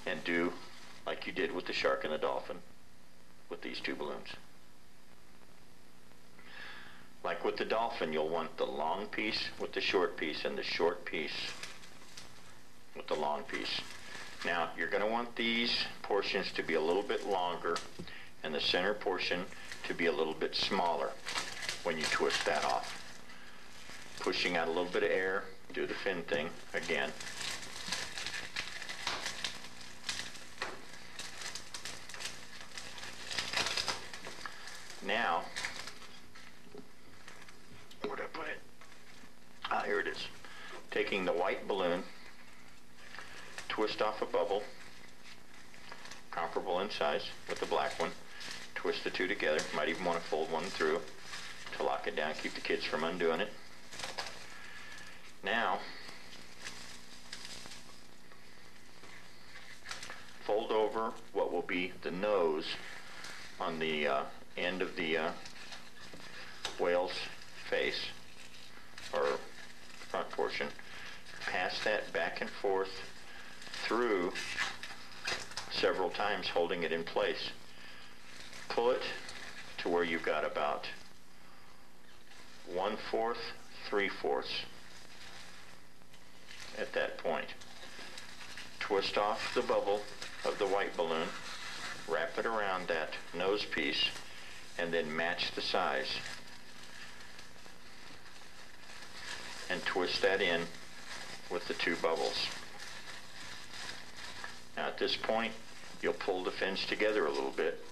and do like you did with the shark and the dolphin with these two balloons. Like with the dolphin, you'll want the long piece with the short piece and the short piece with the long piece. Now, you're going to want these portions to be a little bit longer and the center portion to be a little bit smaller when you twist that off. Pushing out a little bit of air, do the fin thing again. Now, where'd I put it? Ah, here it is. Taking the white balloon, twist off a bubble, comparable in size with the black one, twist the two together. Might even want to fold one through to lock it down, keep the kids from undoing it. Now, fold over what will be the nose on the end of the whale's face, or front portion. Pass that back and forth through several times, holding it in place. Pull it to where you've got about 1/4, 3/4 at that point. Twist off the bubble of the white balloon, wrap it around that nose piece, and then match the size. And twist that in with the two bubbles. Now at this point, you'll pull the fins together a little bit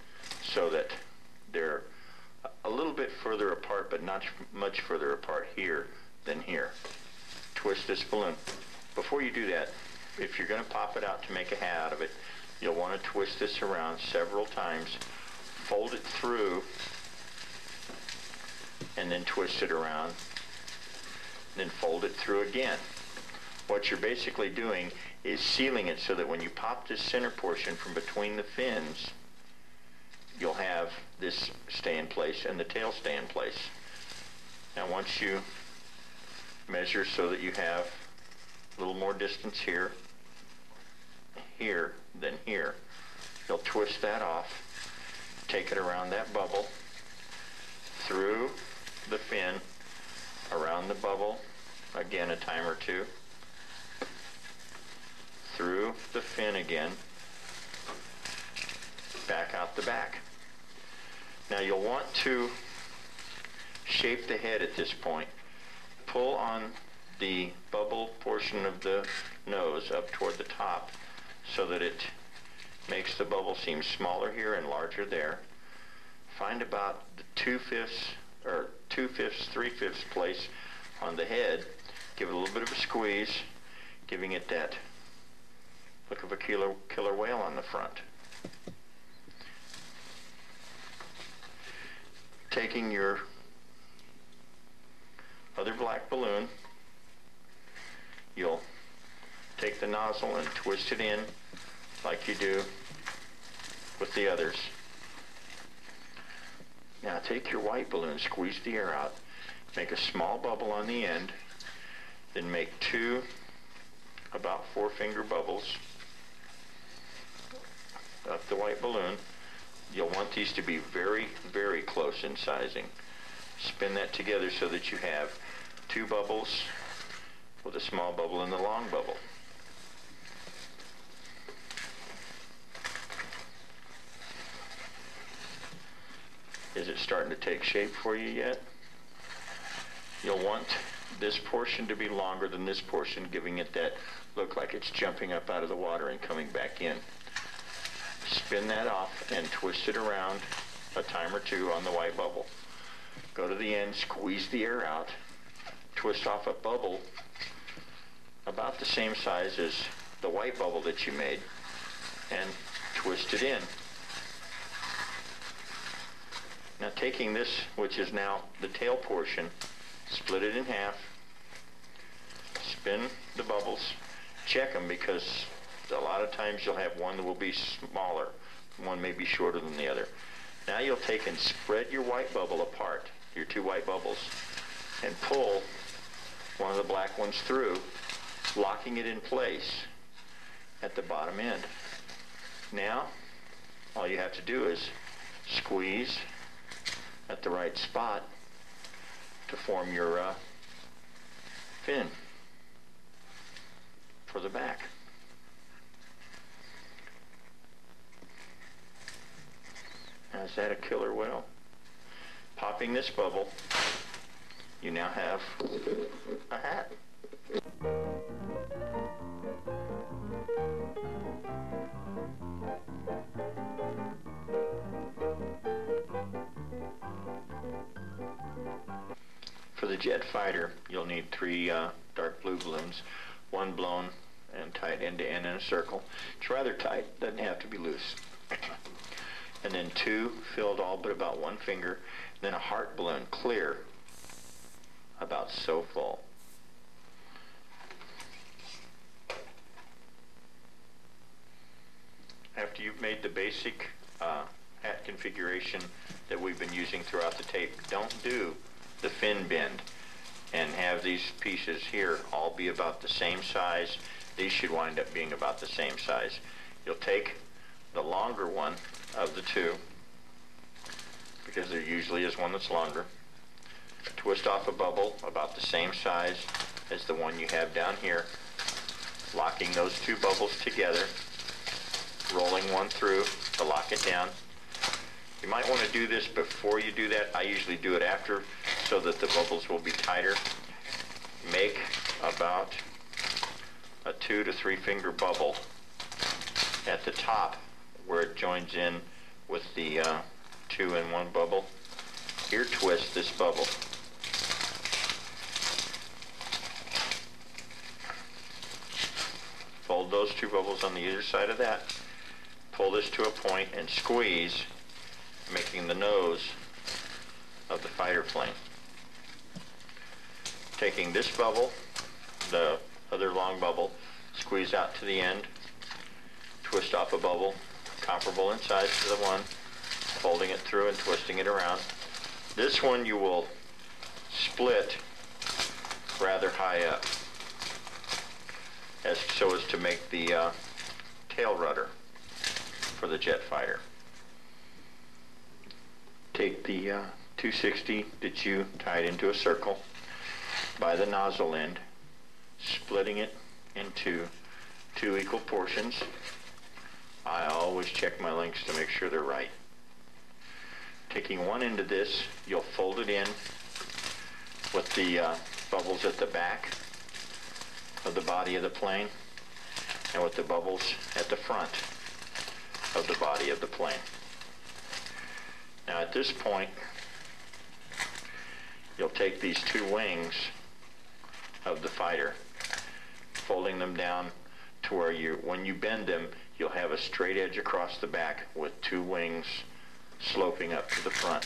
so that they're a little bit further apart, but not much further apart here than here. Twist this balloon. Before you do that, if you're going to pop it out to make a hat out of it, you'll want to twist this around several times, fold it through, and then twist it around, then fold it through again. What you're basically doing is sealing it so that when you pop this center portion from between the fins, you'll have this stay in place and the tail stay in place. Now once you measure so that you have a little more distance here, than here, you'll twist that off, take it around that bubble, through the fin, around the bubble, again a time or two, through the fin again, back out the back. Now you'll want to shape the head at this point. Pull on the bubble portion of the nose up toward the top so that it makes the bubble seem smaller here and larger there. Find about the 2/5 or 2/5, 3/5 place on the head. Give it a little bit of a squeeze, giving it that look of a killer whale on the front. Taking your other black balloon, you'll take the nozzle and twist it in like you do with the others. Now take your white balloon, squeeze the air out, make a small bubble on the end, then make two about 4-finger bubbles up the white balloon. You'll want these to be very, very close in sizing. Spin that together so that you have two bubbles with a small bubble and the long bubble. Is it starting to take shape for you yet? You'll want this portion to be longer than this portion, giving it that look like it's jumping up out of the water and coming back in. Spin that off and twist it around a time or two on the white bubble. Go to the end, squeeze the air out, twist off a bubble about the same size as the white bubble that you made, and twist it in. Now taking this, which is now the tail portion, split it in half, spin the bubbles, check them because a lot of times you'll have one that will be smaller, one may be shorter than the other. Now you'll take and spread your white bubble apart, your two white bubbles, and pull one of the black ones through, locking it in place at the bottom end. Now, all you have to do is squeeze at the right spot to form your fin for the back. Now, is that a killer whale? Popping this bubble, you now have a hat. For the jet fighter, you'll need 3 dark blue balloons, 1 blown and tied end to end in a circle. It's rather tight, doesn't have to be loose. And then 2 filled all but about 1 finger, then a heart balloon, clear, about so full. After you've made the basic hat configuration that we've been using throughout the tape, don't do the fin bend and have these pieces here all be about the same size. These should wind up being about the same size. You'll take the longer one of the 2, because there usually is one that's longer, twist off a bubble about the same size as the one you have down here, locking those 2 bubbles together, rolling one through to lock it down. You might want to do this before you do that. I usually do it after so that the bubbles will be tighter. Make about a 2 to 3 finger bubble at the top where it joins in with the 2 in 1 bubble. Here, twist this bubble. Fold those 2 bubbles on the either side of that. Pull this to a point and squeeze, making the nose of the fighter plane. Taking this bubble, the other long bubble, squeeze out to the end, twist off a bubble comparable in size to the one, folding it through and twisting it around. This one you will split rather high up, so as to make the tail rudder for the jet fighter. Take the 260 that you tied into a circle by the nozzle end, splitting it into 2 equal portions. I always check my lengths to make sure they're right. Taking one end of this, you'll fold it in with the bubbles at the back of the body of the plane and with the bubbles at the front of the body of the plane. Now at this point, you'll take these 2 wings of the fighter, folding them down to where when you bend them, you'll have a straight edge across the back with 2 wings sloping up to the front.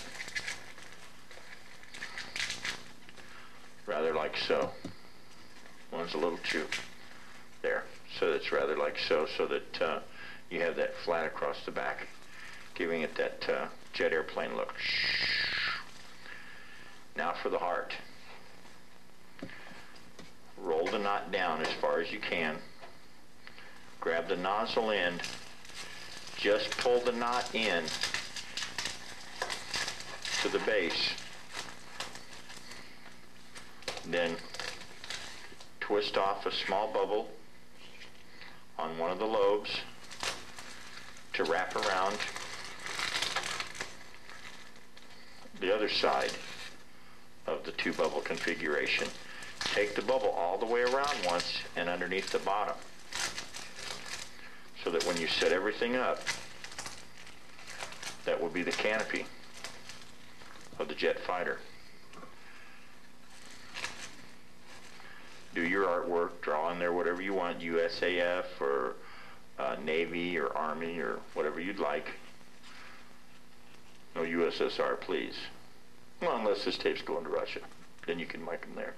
Rather like so. One's a little too there. So it's rather like so that you have that flat across the back, giving it that jet airplane look. Now for the heart. Roll the knot down as far as you can. Grab the nozzle end. Just pull the knot in to the base. Then twist off a small bubble on one of the lobes to wrap around the other side of the 2 bubble configuration. Take the bubble all the way around once and underneath the bottom, so that when you set everything up, that will be the canopy of the jet fighter. Do your artwork, draw in there whatever you want, USAF or Navy or Army or whatever you'd like. No USSR, please. Well, unless this tape's going to Russia. Then you can mic them there.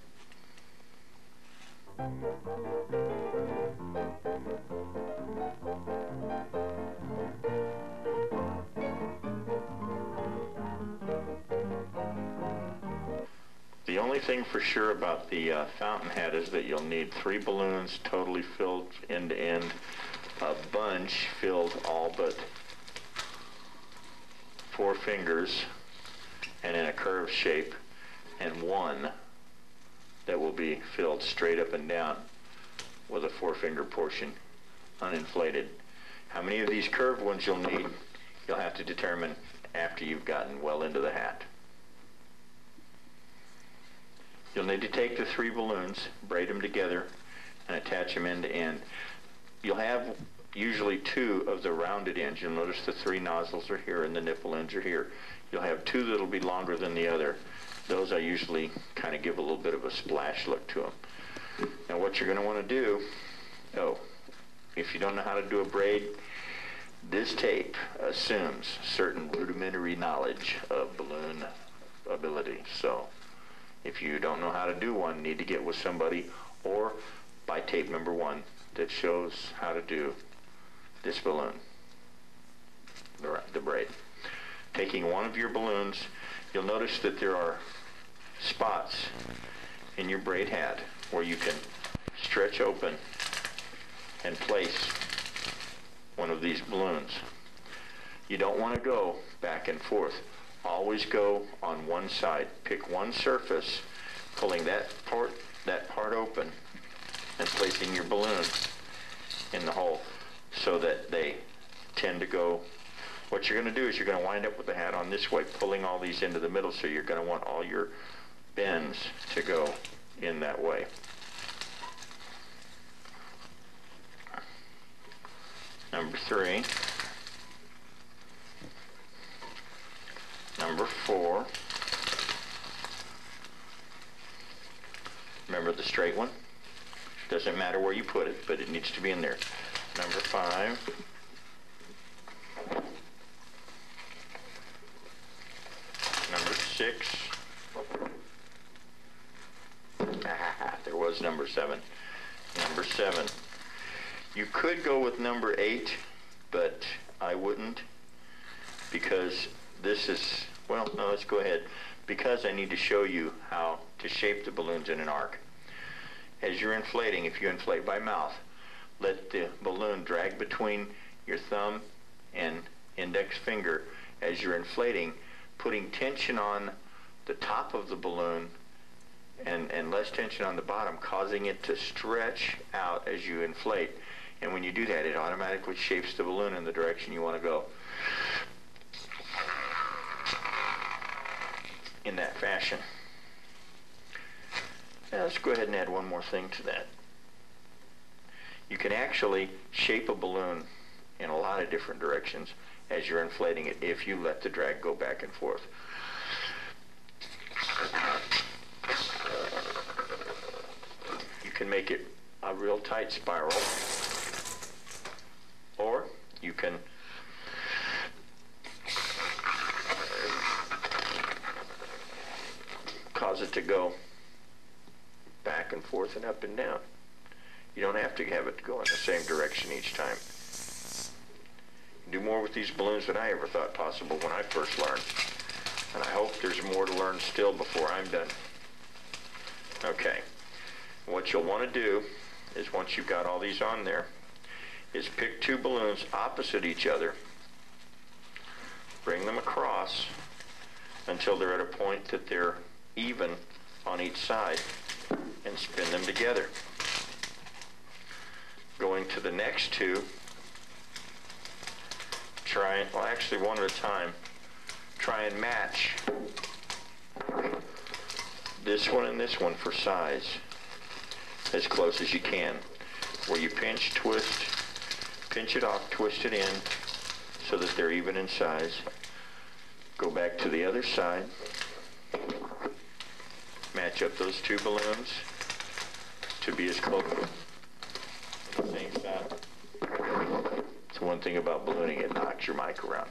The only thing for sure about the fountain hat is that you'll need 3 balloons totally filled end to end a bunch filled all but 4 fingers and in a curved shape, and one that will be filled straight up and down with a 4-finger portion uninflated. How many of these curved ones you'll need, you'll have to determine after you've gotten well into the hat. You'll need to take the 3 balloons, braid them together, and attach them end to end. You'll have usually 2 of the rounded ends. You'll notice the 3 nozzles are here and the nipple ends are here. You'll have 2 that'll be longer than the other. Those I usually kind of give a little bit of a splash look to them. Now what you're going to want to do, if you don't know how to do a braid, this tape assumes certain rudimentary knowledge of balloon ability. So if you don't know how to do one, need to get with somebody or buy tape number 1 that shows how to do this balloon, the braid. Taking one of your balloons, you'll notice that there are spots in your braid hat where you can stretch open and place one of these balloons. You don't want to go back and forth. Always go on one side. Pick one surface, pulling that part open and placing your balloon in the hole so that they tend to go. What you're going to do is you're going to wind up with the hat on this way, pulling all these into the middle, so you're going to want all your bends to go in that way. Number 3. Number 4. Remember the straight one? Doesn't matter where you put it, but it needs to be in there. Number 5. Number 6. There was number 7. Number 7. You could go with number 8, but I wouldn't, because this is, well, no, let's go ahead, because I need to show you how to shape the balloons in an arc. As you're inflating, if you inflate by mouth, let the balloon drag between your thumb and index finger as you're inflating, putting tension on the top of the balloon and less tension on the bottom, causing it to stretch out as you inflate. And when you do that, it automatically shapes the balloon in the direction you want to go. In that fashion. Now let's go ahead and add one more thing to that. You can actually shape a balloon in a lot of different directions as you're inflating it if you let the drag go back and forth. You can make it a real tight spiral, or you can cause it to go back and forth and up and down. You don't have to have it go in the same direction each time. Do more with these balloons than I ever thought possible when I first learned. And I hope there's more to learn still before I'm done. Okay. What you'll want to do is, once you've got all these on there, is pick 2 balloons opposite each other, bring them across until they're at a point that they're even on each side, and spin them together. Going to the next 2, well, actually one at a time, try and match this one and this one for size as close as you can. Where you pinch, twist, pinch it off, twist it in so that they're even in size. Go back to the other side, match up those 2 balloons to be as close to the same side. So one thing about ballooning, it knocks your mic around.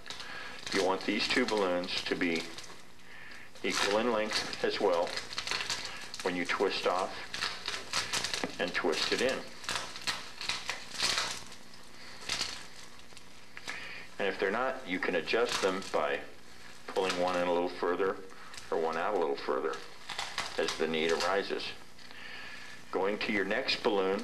You want these 2 balloons to be equal in length as well when you twist off and twist it in. And if they're not, you can adjust them by pulling one in a little further or one out a little further as the need arises. Going to your next balloon,